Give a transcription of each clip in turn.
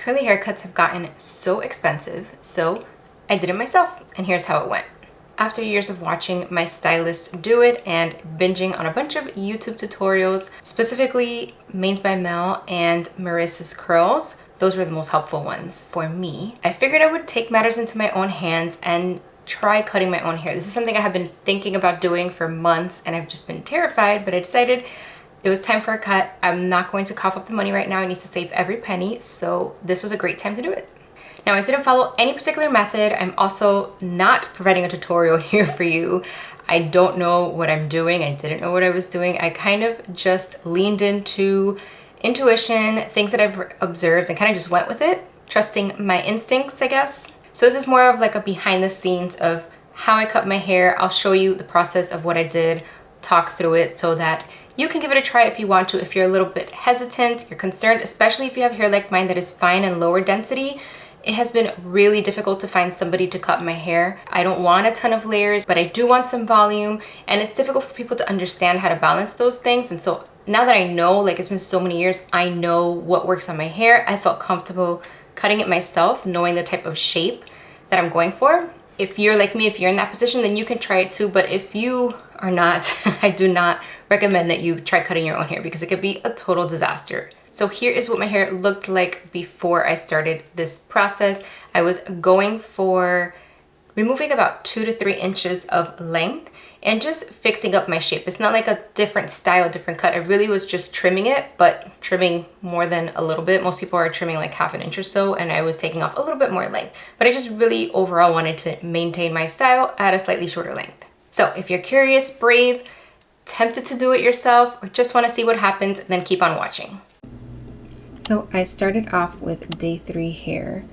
Curly haircuts have gotten so expensive, so I did it myself, and here's how it went. After years of watching my stylist do it and binging on a bunch of YouTube tutorials, specifically Mains by Mel and Marissa's curls, those were the most helpful ones for me. I figured I would take matters into my own hands and try cutting my own hair. This is something I have been thinking about doing for months and I've just been terrified, but I decided it was time for a cut. I'm not going to cough up the money right now. I need to save every penny, so this was a great time to do it. Now, I didn't follow any particular method. I'm also not providing a tutorial here for you. I don't know what I'm doing. I didn't know what I was doing. I kind of just leaned into intuition, things that I've observed, and kind of just went with it, trusting my instincts, I guess. So this is more of like a behind the scenes of how I cut my hair. I'll show you the process of what I did, talk through it so that you can give it a try if you want to. If you're a little bit hesitant, you're concerned, especially if you have hair like mine that is fine and lower density, it has been really difficult to find somebody to cut my hair. I don't want a ton of layers, but I do want some volume, and it's difficult for people to understand how to balance those things. And so now that I know, like it's been so many years, I know what works on my hair. I felt comfortable cutting it myself, knowing the type of shape that I'm going for. If you're like me, if you're in that position, then you can try it too. But if you are not, I do not recommend that you try cutting your own hair because it could be a total disaster. So here is what my hair looked like before I started this process. I was going for removing about 2 to 3 inches of length and just fixing up my shape. It's not like a different style, different cut. I really was just trimming it, but trimming more than a little bit. Most people are trimming like half an inch or so, and I was taking off a little bit more length. But I just really overall wanted to maintain my style at a slightly shorter length. So if you're curious, brave, tempted to do it yourself, or just want to see what happens, then keep on watching. So I started off with day 3 hair,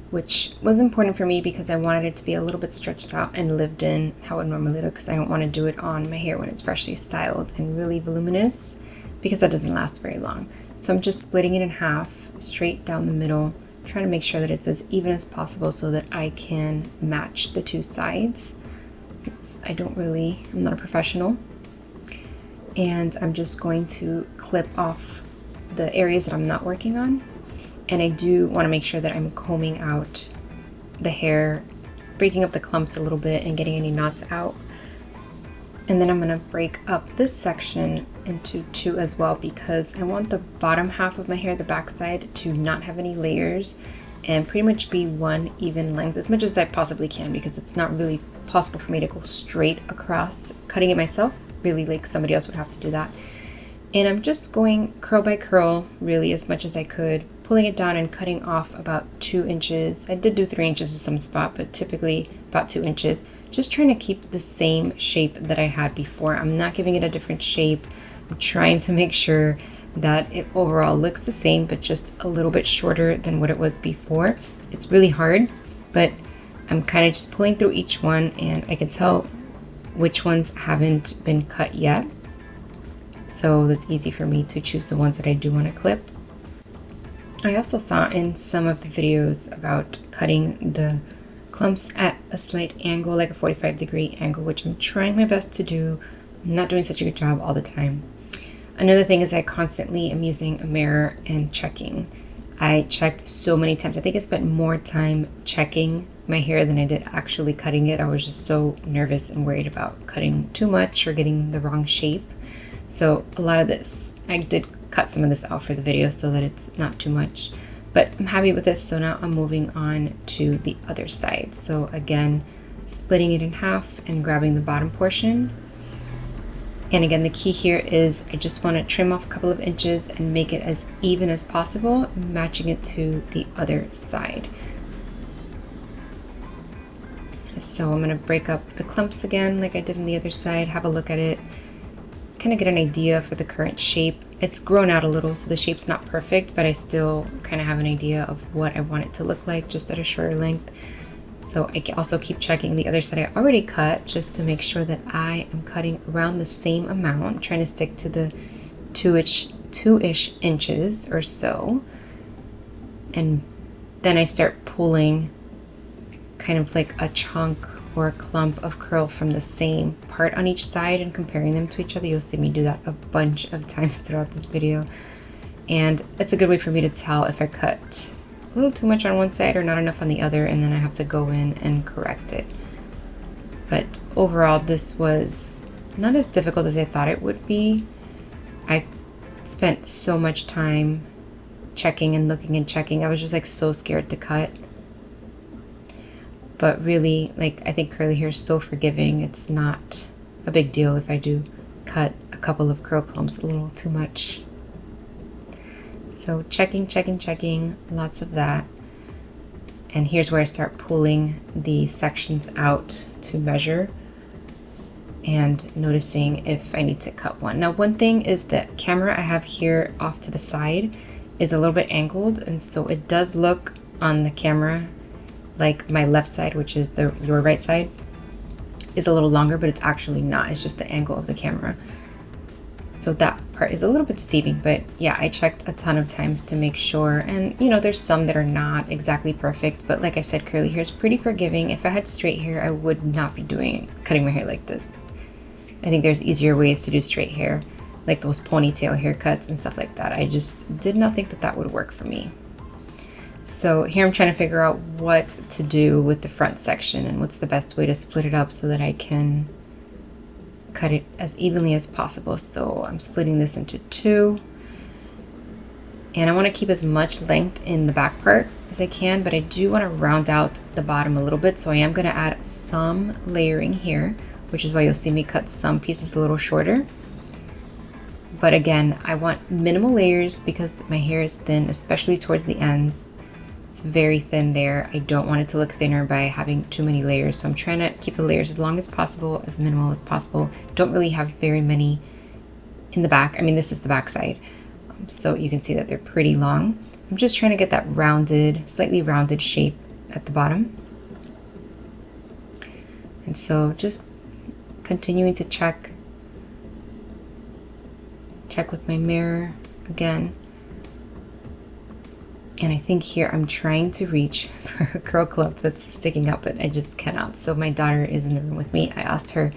which was important for me because I wanted it to be a little bit stretched out and lived in how it normally looks, because I don't want to do it on my hair when it's freshly styled and really voluminous because that doesn't last very long. So I'm just splitting it in half, straight down the middle, trying to make sure that it's as even as possible so that I can match the 2 sides, since I'm not a professional. And I'm just going to clip off the areas that I'm not working on. And I do want to make sure that I'm combing out the hair, breaking up the clumps a little bit and getting any knots out. And then I'm going to break up this section into 2 as well, because I want the bottom half of my hair, the backside, to not have any layers and pretty much be one even length as much as I possibly can, because it's not really possible for me to go straight across cutting it myself. Really, like somebody else would have to do that. And I'm just going curl by curl really as much as I could, pulling it down and cutting off about 2 inches. I did do 3 inches in some spot, but typically about 2 inches. Just trying to keep the same shape that I had before. I'm not giving it a different shape. I'm trying to make sure that it overall looks the same, but just a little bit shorter than what it was before. It's really hard, but I'm kind of just pulling through each one, and I can tell which ones haven't been cut yet. So that's easy for me to choose the ones that I do want to clip. I also saw in some of the videos about cutting the clumps at a slight angle, like a 45-degree angle, which I'm trying my best to do. I'm not doing such a good job all the time. Another thing is I constantly am using a mirror and checking. I checked so many times. I think I spent more time checking my hair than I did actually cutting it. I was just so nervous and worried about cutting too much or getting the wrong shape. So a lot of this, I did cut some of this out for the video so that it's not too much, but I'm happy with this. So now I'm moving on to the other side. So again, splitting it in half and grabbing the bottom portion. And again, the key here is I just want to trim off a couple of inches and make it as even as possible, matching it to the other side. So I'm going to break up the clumps again like I did on the other side, have a look at it, kind of get an idea for the current shape. It's grown out a little, so the shape's not perfect, but I still kind of have an idea of what I want it to look like just at a shorter length. So I can also keep checking the other side I already cut just to make sure that I am cutting around the same amount. I'm trying to stick to the 2-ish inches or so. And then I start pulling kind of like a chunk or a clump of curl from the same part on each side and comparing them to each other. You'll see me do that a bunch of times throughout this video. And it's a good way for me to tell if I cut little too much on one side or not enough on the other, and then I have to go in and correct it. But overall, this was not as difficult as I thought it would be. I spent so much time checking and looking and checking. I was just like so scared to cut. But really, like, I think curly hair is so forgiving. It's not a big deal if I do cut a couple of curl clumps a little too much. So checking, lots of that. And here's where I start pulling the sections out to measure and noticing if I need to cut one. Now, one thing is the camera I have here off to the side is a little bit angled, and so it does look on the camera like my left side, which is your right side, is a little longer, but it's actually not. It's just the angle of the camera. So that part is a little bit deceiving, but yeah, I checked a ton of times to make sure. And you know, there's some that are not exactly perfect, but like I said, curly hair is pretty forgiving. If I had straight hair, I would not be cutting my hair like this. I think there's easier ways to do straight hair, like those ponytail haircuts and stuff like that. I just did not think that that would work for me. So here I'm trying to figure out what to do with the front section and what's the best way to split it up so that I can cut it as evenly as possible. So I'm splitting this into two, and I want to keep as much length in the back part as I can, but I do want to round out the bottom a little bit. So I am going to add some layering here, which is why you'll see me cut some pieces a little shorter. But again, I want minimal layers because my hair is thin, especially towards the ends. It's very thin there. I don't want it to look thinner by having too many layers. So I'm trying to keep the layers as long as possible, as minimal as possible. Don't really have very many in the back. I mean, this is the back side. So you can see that they're pretty long. I'm just trying to get that rounded, slightly rounded shape at the bottom. And so just continuing to check with my mirror again. And I think here I'm trying to reach for a curl clump that's sticking up, but I just cannot. So my daughter is in the room with me. I asked her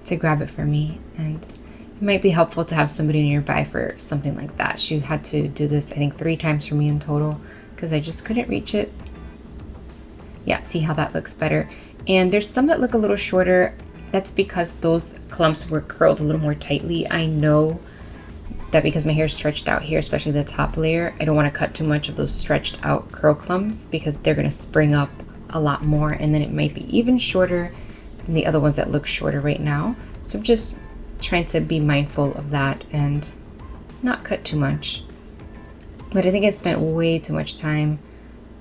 to grab it for me, and it might be helpful to have somebody nearby for something like that. She had to do this, I think, 3 times for me in total because I just couldn't reach it. Yeah, see how that looks better. And there's some that look a little shorter. That's because those clumps were curled a little more tightly. I know that because my hair is stretched out here, especially the top layer, I don't want to cut too much of those stretched out curl clumps because they're going to spring up a lot more, and then it might be even shorter than the other ones that look shorter right now. So I'm just trying to be mindful of that and not cut too much. But I think I spent way too much time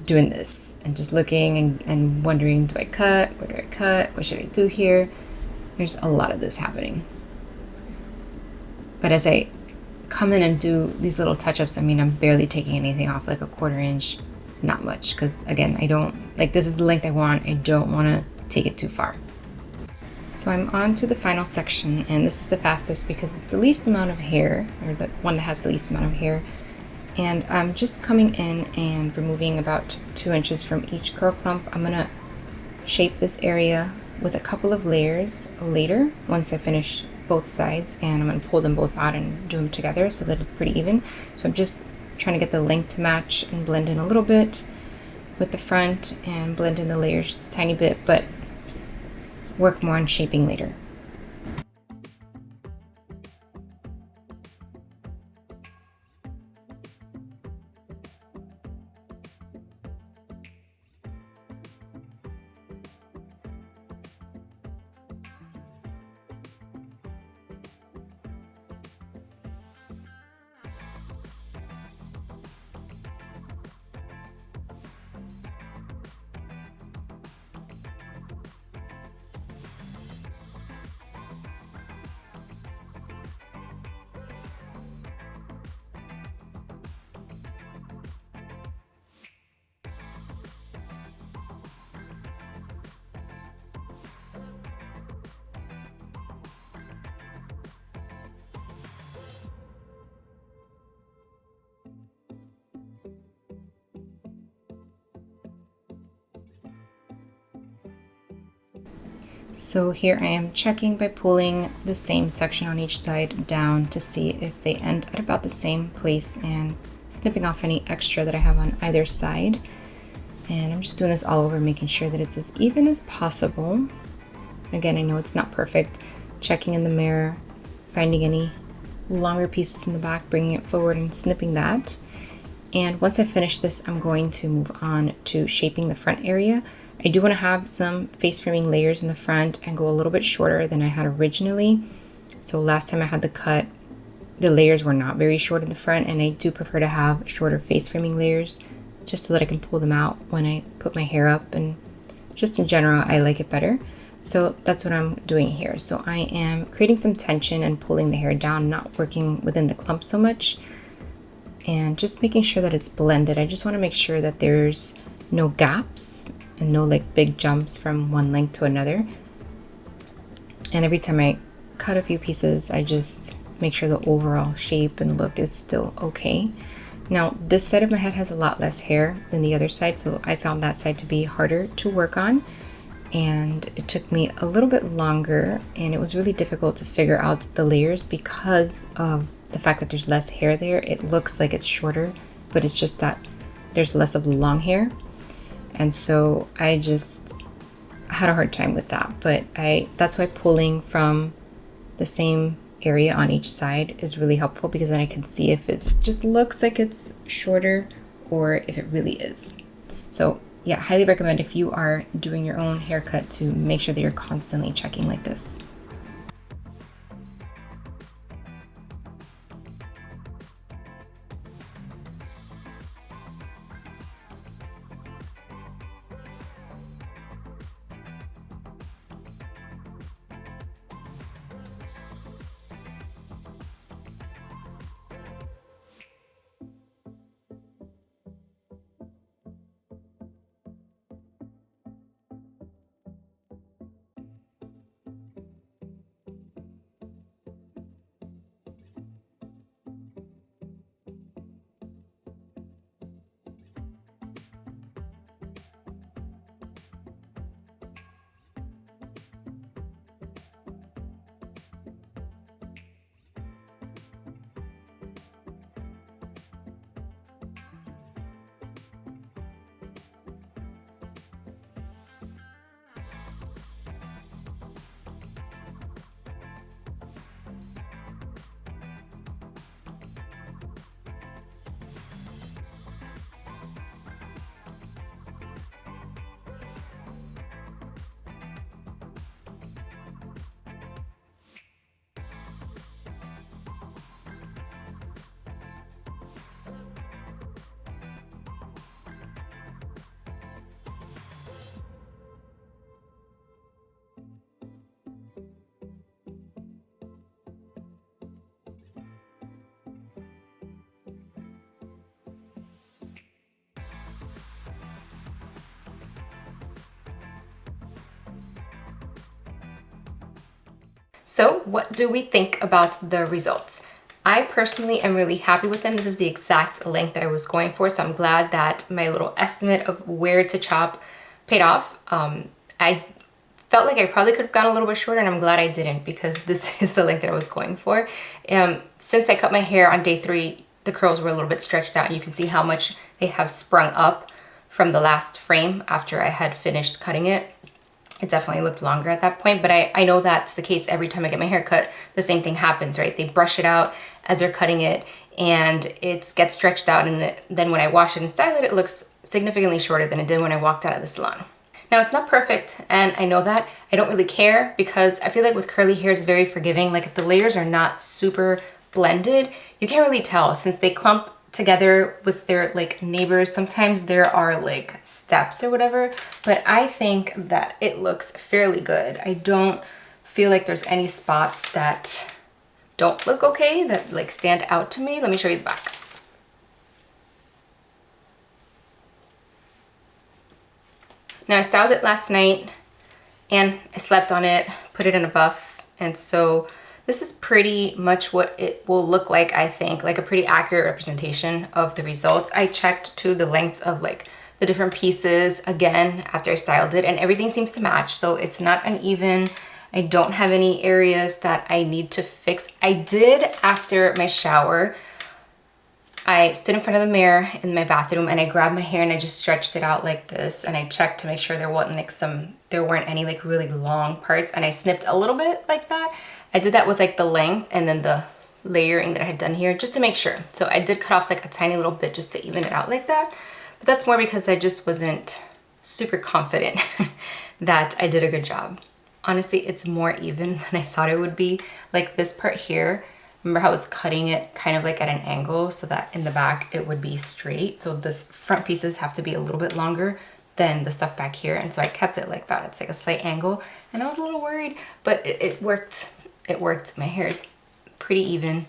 doing this and just looking and wondering, do I cut? Where do I cut? What should I do here? There's a lot of this happening. But as I come in and do these little touch-ups, I mean, I'm barely taking anything off, like a 1/4 inch, not much, because again, I don't, like, this is the length I want. I don't want to take it too far. So I'm on to the final section, and this is the fastest because it's the least amount of hair, or the one that has the least amount of hair. And I'm just coming in and removing about 2 inches from each curl clump. I'm gonna shape this area with a couple of layers later once I finish both sides, and I'm going to pull them both out and do them together so that it's pretty even. So I'm just trying to get the length to match and blend in a little bit with the front and blend in the layers just a tiny bit, but work more on shaping later. So here I am checking by pulling the same section on each side down to see if they end at about the same place and snipping off any extra that I have on either side. And I'm just doing this all over, making sure that it's as even as possible. Again, I know it's not perfect. Checking in the mirror, finding any longer pieces in the back, bringing it forward and snipping that. And once I finish this, I'm going to move on to shaping the front area. I do want to have some face framing layers in the front and go a little bit shorter than I had originally. So last time I had the cut, the layers were not very short in the front, and I do prefer to have shorter face framing layers just so that I can pull them out when I put my hair up, and just in general, I like it better. So that's what I'm doing here. So I am creating some tension and pulling the hair down, not working within the clump so much, and just making sure that it's blended. I just want to make sure that there's no gaps and no like big jumps from one length to another. And every time I cut a few pieces, I just make sure the overall shape and look is still okay. Now, this side of my head has a lot less hair than the other side, so I found that side to be harder to work on. And it took me a little bit longer, and it was really difficult to figure out the layers because of the fact that there's less hair there. It looks like it's shorter, but it's just that there's less of the long hair. And so I just had a hard time with that. But that's why pulling from the same area on each side is really helpful, because then I can see if it just looks like it's shorter or if it really is. So yeah, highly recommend if you are doing your own haircut to make sure that you're constantly checking like this. So what do we think about the results? I personally am really happy with them. This is the exact length that I was going for, so I'm glad that my little estimate of where to chop paid off. I felt like I probably could have gone a little bit shorter, and I'm glad I didn't, because this is the length that I was going for. Since I cut my hair on day 3, the curls were a little bit stretched out. You can see how much they have sprung up from the last frame after I had finished cutting it. It definitely looked longer at that point, but I know that's the case every time I get my hair cut. The same thing happens, right? They brush it out as they're cutting it, and it gets stretched out, and then when I wash it and style it, it looks significantly shorter than it did when I walked out of the salon. Now, it's not perfect, and I know that. I don't really care, because I feel like with curly hair, it's very forgiving. Like if the layers are not super blended, you can't really tell, since they clump together with their like neighbors. Sometimes there are like steps or whatever, but I think that it looks fairly good. I don't feel like there's any spots that don't look okay, that like stand out to me. Let me show you the back. Now, I styled it last night and I slept on it, put it in a buff, and so this is pretty much what it will look like, I think, like a pretty accurate representation of the results. I checked to the lengths of like the different pieces again after I styled it, and everything seems to match, so it's not uneven. I don't have any areas that I need to fix. I did, after my shower, I stood in front of the mirror in my bathroom and I grabbed my hair and I just stretched it out like this, and I checked to make sure there weren't any like really long parts, and I snipped a little bit like that. I did that with like the length and then the layering that I had done here just to make sure. So I did cut off like a tiny little bit just to even it out like that. But that's more because I just wasn't super confident that I did a good job. Honestly, it's more even than I thought it would be. Like this part here, remember how I was cutting it kind of like at an angle so that in the back it would be straight. So this front pieces have to be a little bit longer than the stuff back here. And so I kept it like that. It's like a slight angle. And I was a little worried, but it worked. It worked. My hair is pretty even.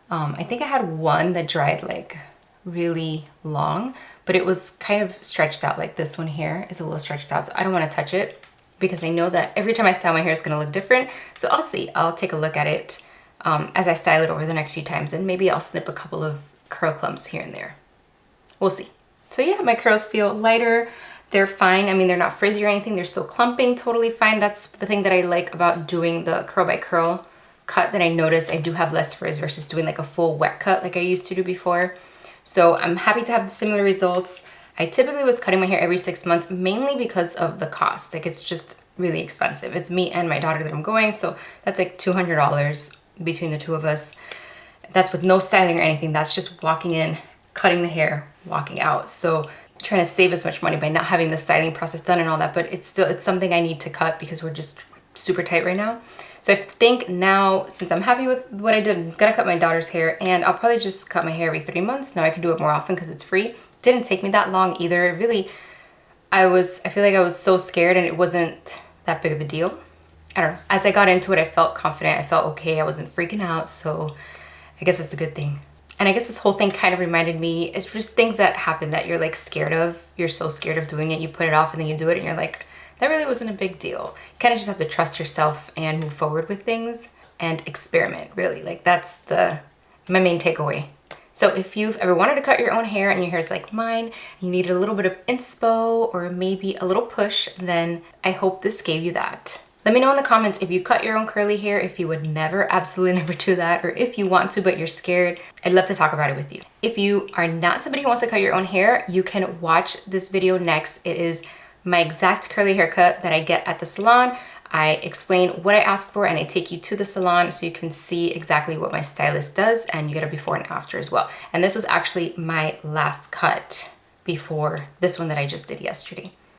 I think I had one that dried like really long, but it was kind of stretched out. Like this one here is a little stretched out. So I don't want to touch it because I know that every time I style my hair, it's going to look different. So I'll see. I'll take a look at it as I style it over the next few times, and maybe I'll snip a couple of curl clumps here and there. We'll see. So yeah, my curls feel lighter. They're fine. I mean, they're not frizzy or anything. They're still clumping totally fine. That's the thing that I like about doing the curl by curl cut, that I noticed I do have less frizz versus doing like a full wet cut like I used to do before. So I'm happy to have similar results. I typically was cutting my hair every 6 months, mainly because of the cost. Like it's just really expensive. It's me and my daughter that I'm going. So that's like $200 between the two of us. That's with no styling or anything. That's just walking in, cutting the hair, walking out. So trying to save as much money by not having the styling process done and all that, but it's something I need to cut because we're just super tight right now. So I think now, since I'm happy with what I did, I'm gonna cut my daughter's hair, and I'll probably just cut my hair every 3 months. Now I can do it more often because it's free. Didn't take me that long either. Really, I feel like I was so scared and it wasn't that big of a deal. I don't know. As I got into it, I felt confident. I felt okay. I wasn't freaking out. So I guess it's a good thing. And I guess this whole thing kind of reminded me, it's just things that happen that you're like scared of. You're so scared of doing it. You put it off and then you do it and you're like, that really wasn't a big deal. You kind of just have to trust yourself and move forward with things and experiment, really. Like that's my main takeaway. So if you've ever wanted to cut your own hair and your hair is like mine, you need a little bit of inspo or maybe a little push, then I hope this gave you that. Let me know in the comments if you cut your own curly hair, if you would never, absolutely never do that, or if you want to but you're scared. I'd love to talk about it with you. If you are not somebody who wants to cut your own hair, you can watch this video next. It is my exact curly haircut that I get at the salon. I explain what I ask for and I take you to the salon so you can see exactly what my stylist does, and you get a before and after as well. And this was actually my last cut before this one that I just did yesterday.